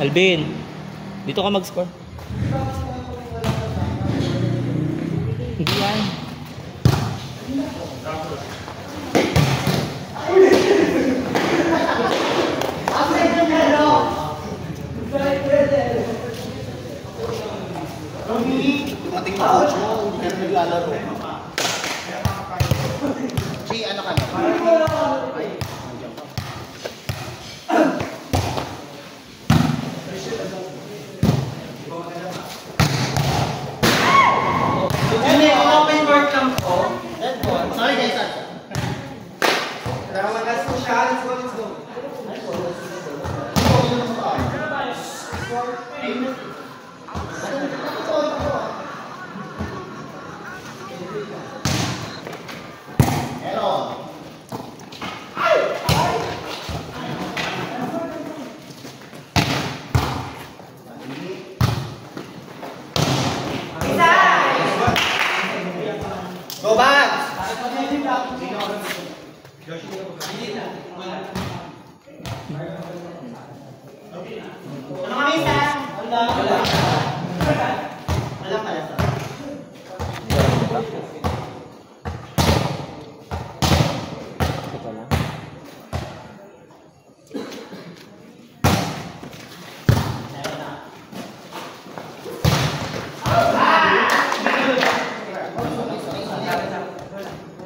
Alvin, dito ka mag-score. Hindi yan. Dumating na coach mo, pero naglalaro. G, ano ka na? Open court lang po. Sorry guys, Pero magas po siya. Let's go, let's go. go back! Ano kami sa? Wala. Wala pala sa.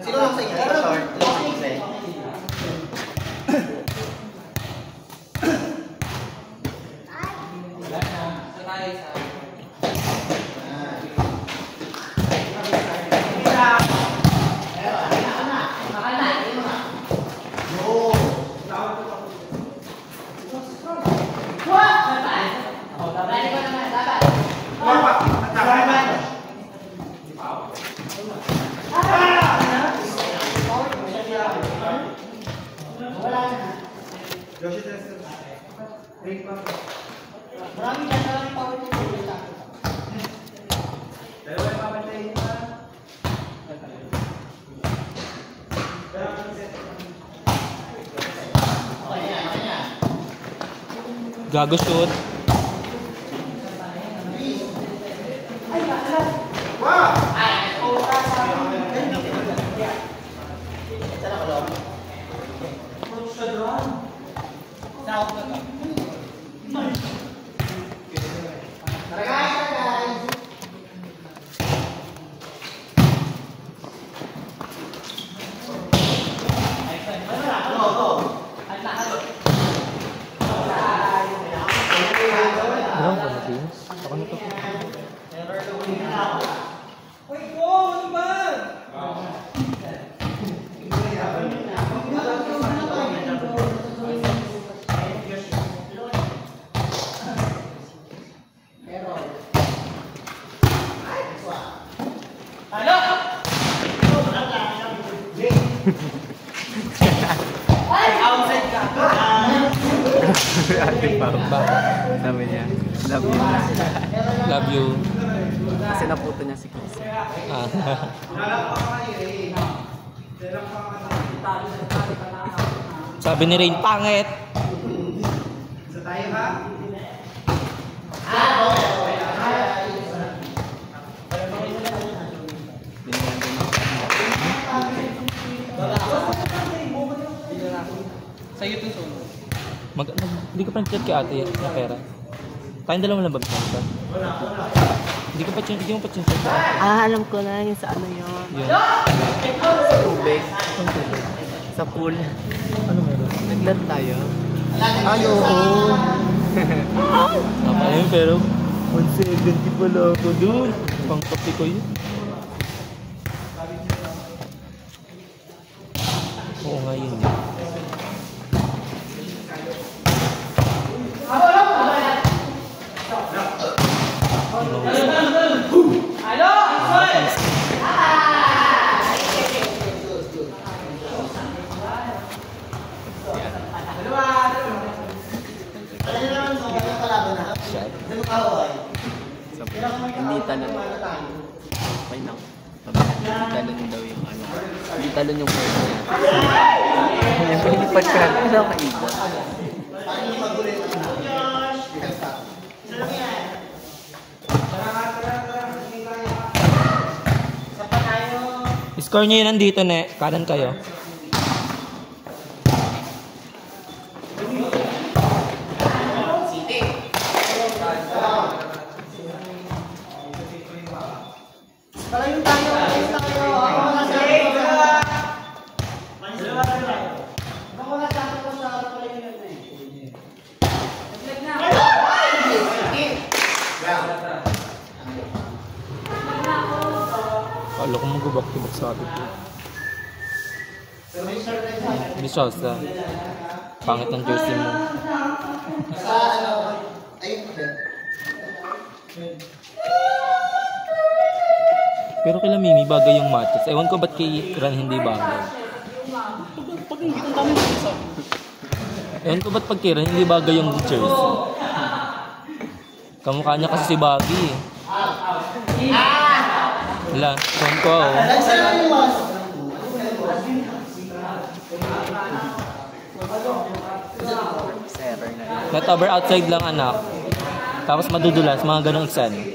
Sino lang sa inyo? Short. Maraming ganda ng power to the dalawa yung papantayin pa. Gago shoot. Outside ka. Ate Pao. Sabi niya, love you. Love you. Kasi naputo niya si Kisa. Ah. Sabi ni Rain, pangit. Isa tayo ha? Binigyan din ako. Sa'yo ito solo. Hindi ka pa nag-chat kay ate na pera. Tayong dalawa lang ba basta? Hindi mo pa chat. Alam ko na yung sa ano yun. Yun. Sa tubig. Sa pool. Ano meron? Naglaro tayo. Ano? Tama yun pero 170 pala ako doon. Pang kape ko yun. Oo nga yun. Hindi talon. Okay lang. Hindi talon daw yung ano. Hindi talon yung first niya. Yung pinipad ka. Ano ka iba? Score nyo yun nandito, ne. Kanan kayo. Palayo tayo. Alis tayo. Ako na sa Ako na sa ako sa palayo yun eh. Kala ko mag-back-to-back sa atin. Hindi siya sa pangit ng jersey mo. Sa ano, ayun ko din. Pero kila Mimi bagay yung matches. Ewan ko ba't kay Ran hindi bagay. Ewan ko ba't pag kay Ran hindi bagay yung jersey. Kamukha niya kasi si Bobby eh. Wala, ewan ko oh. Server na yun. Net-over outside lang anak. Tapos madudulas, mga ganong iksan.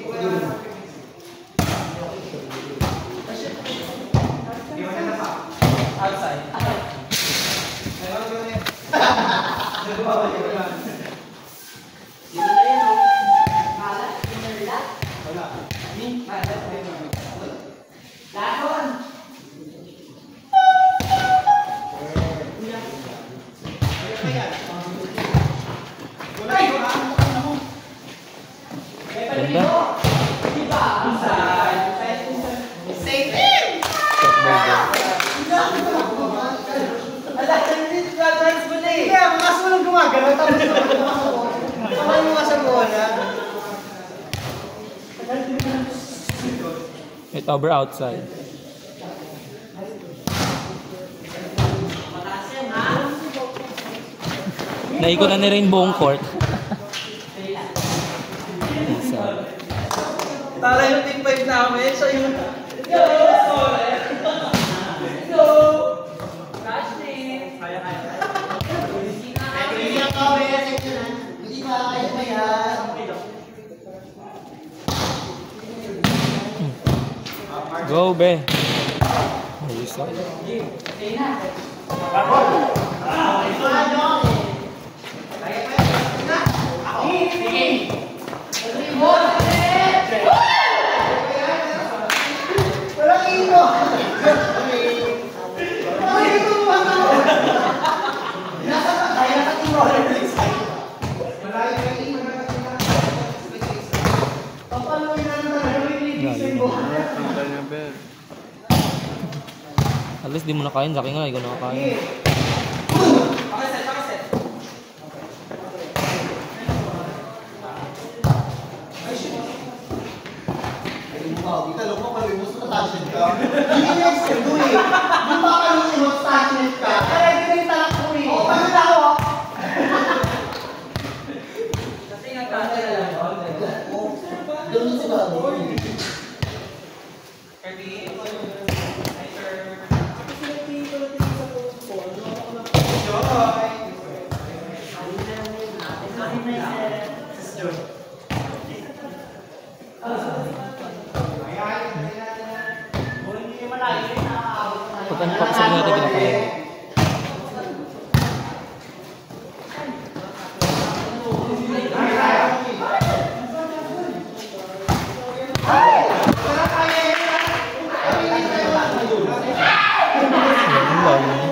Ganda. Kaya, mga sulong gumagano. Tapos sabay mo nga sa bola. Net-over outside. Naikot na ni Rain buong court. Inside. Tara yung team 5 namin. So yung... Go, be. Ayos ah. Walang ino! Nasa team roller. Papaluin na Tanggal na bell. At least di mo nakain. Laki nga, ikaw nakakain. Dito, alam mo, pag gusto na tashin ka. Hindi na extend eh. Yung baka yung ano pa sabihin natin pinapalagi.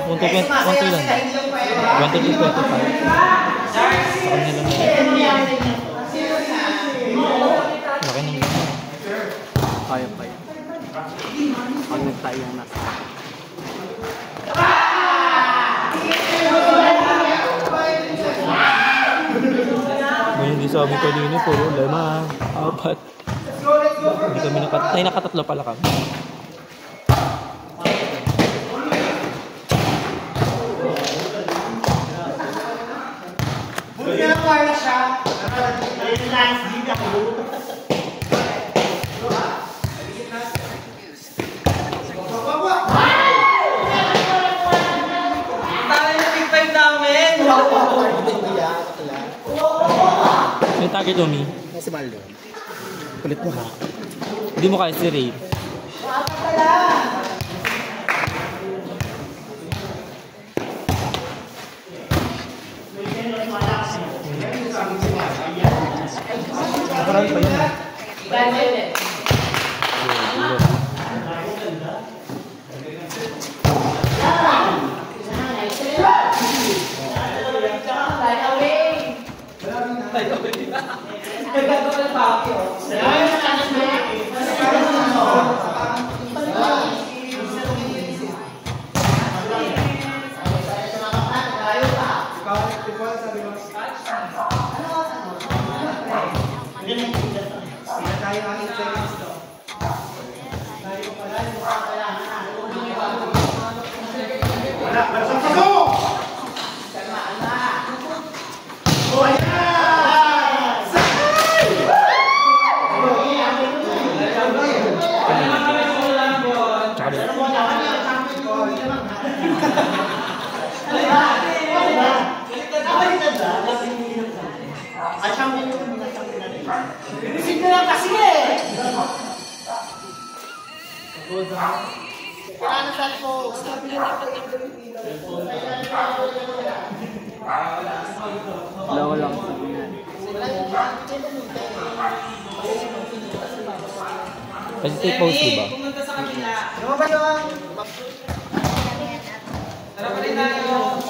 One to lang. 1 to 25. Sa kanila na. Laki ng gano'n. Kaya pa yun. Pag nagtayong nasa. Ngayon di sa amin kanina, puro 5, 4. Hindi kami nakatatlo pala kami. Buti na para siya. Lance Giga. Tama na big time namin. May target Umi. Si Baldo. Kulit mo ha. Hindi mo kaya si Ray. Marami pa yun. Bisit na lang kasi eh. Kailangan sa po. Dalawa lang. Kasi take pause, diba? Ano ba yung... Tara pa rin tayo.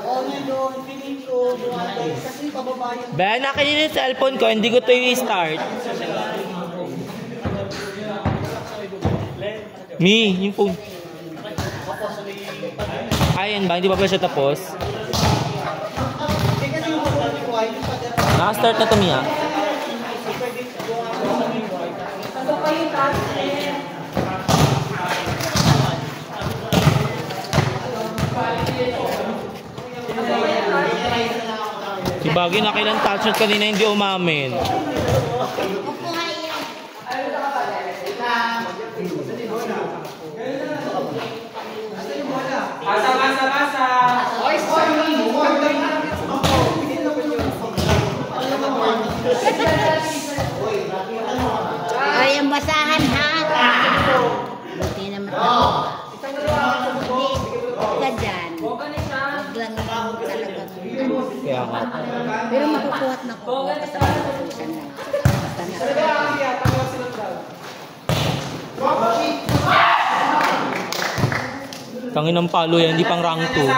Oo nga doon, feeling ko, kasi pababa yung... Ben, nakin yung cellphone ko, hindi ko to i-start. Mi, yung phone. Ayan ba? Hindi pa pala siya tapos? Naka-start na to, Mi, ha? Si Bagay na kailang touch shot kanina hindi umamin. Basa! Ay, ang basahan ha. Buti naman ako. Ka dyan. Huwag lang ako talaga. Kaya nga. Pero makukuhat na ko. Basta matutusan lang. Basta na. Tangin ng palo yan, hindi pang rank 2.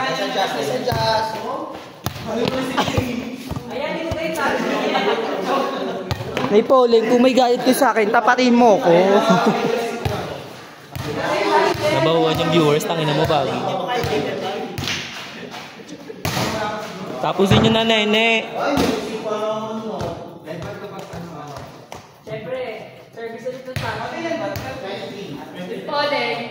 May polling, kung may galit ko sa akin, tapatin mo ko. Nabawahan yung viewers, tangin na mo Bagay. Tapusin nyo na, nene. Siyempre, service ulit ito sa polling.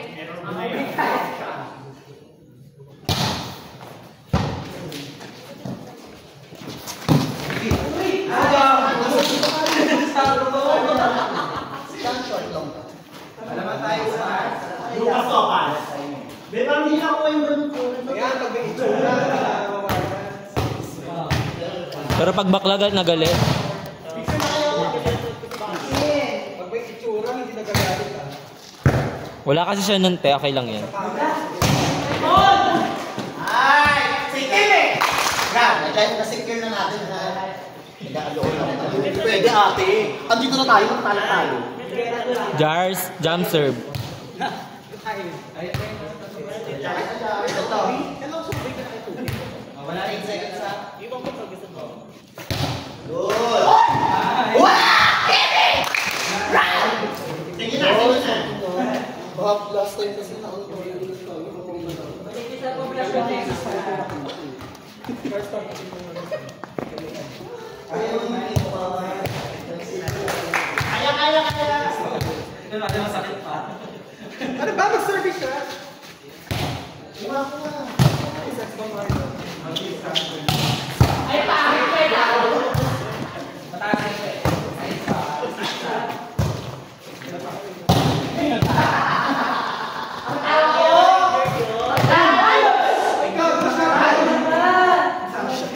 Pero pag baklagal, nagalit. Wala kasi siya nun, te. Okay lang yan. Ay! Sige! Yan, na-secure na natin ha. Nagkakaloon na rin. Pwede ate. Andito na tayo, magtalo-talo. Jars, jump serve. Wala 8 seconds ha. Good! Wow! Kevin! Round! Tingin na, tingin na. Baka last time kasi Kaya. Ano ba? Mag-service ka?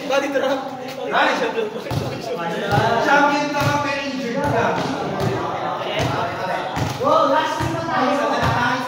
Body drop. Champion ka ka, pero injured ka. Wow, last team na tayo. Isa na lang.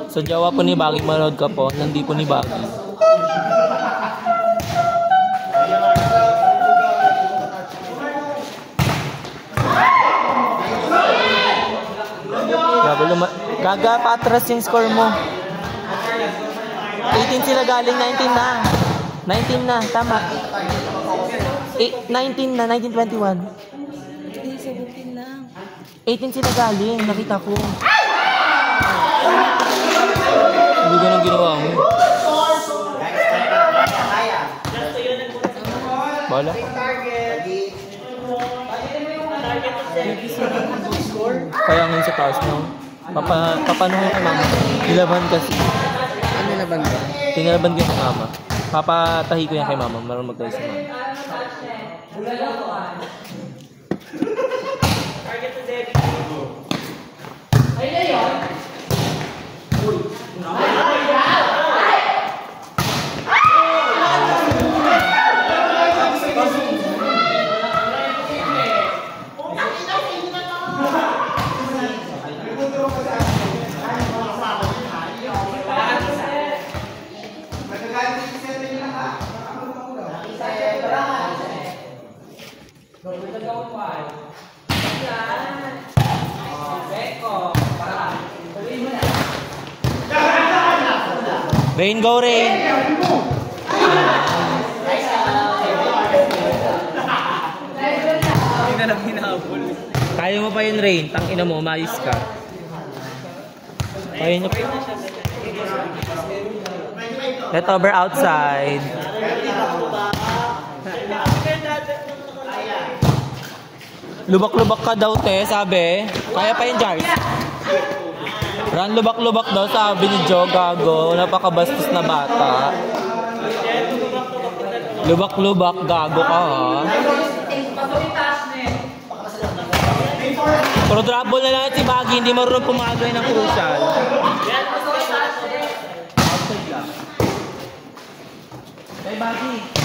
Sa Jawa po ni Baggy, manood ka po. Nandi po ni Baggy. Gaga, patras yung score mo. 18 sila galing, 19 na. 19 na, tama. 19 na, 19-21. 17 lang. 18 sila galing, nakita ko. Hindi ganun ginawa mo. Bala? Kaya ngayon sa taas mo. Papanuhin kay mama. Nilaban kasi. Ano nilaban ba? Tinilaban ko yung kay mama. Papatahi ko yan kay mama. Marunong magtahi sa mama. Rain, go Rain! Hindi na lang hinahabol. Kaya mo pa yun Rain, tangina mo, umayos ka. Kaya nyo pa. Let over outside. Lubak-lubak ka daw te, sabi. Kaya pa yun Jars. Ran, lubak-lubak daw, sabi ni Joe, gago. Napakabastos na bata. Lubak-lubak, gago ka ha. Pero trouble na lang si Baggy, hindi marunong pumagay ng crucial. Hey Baggy.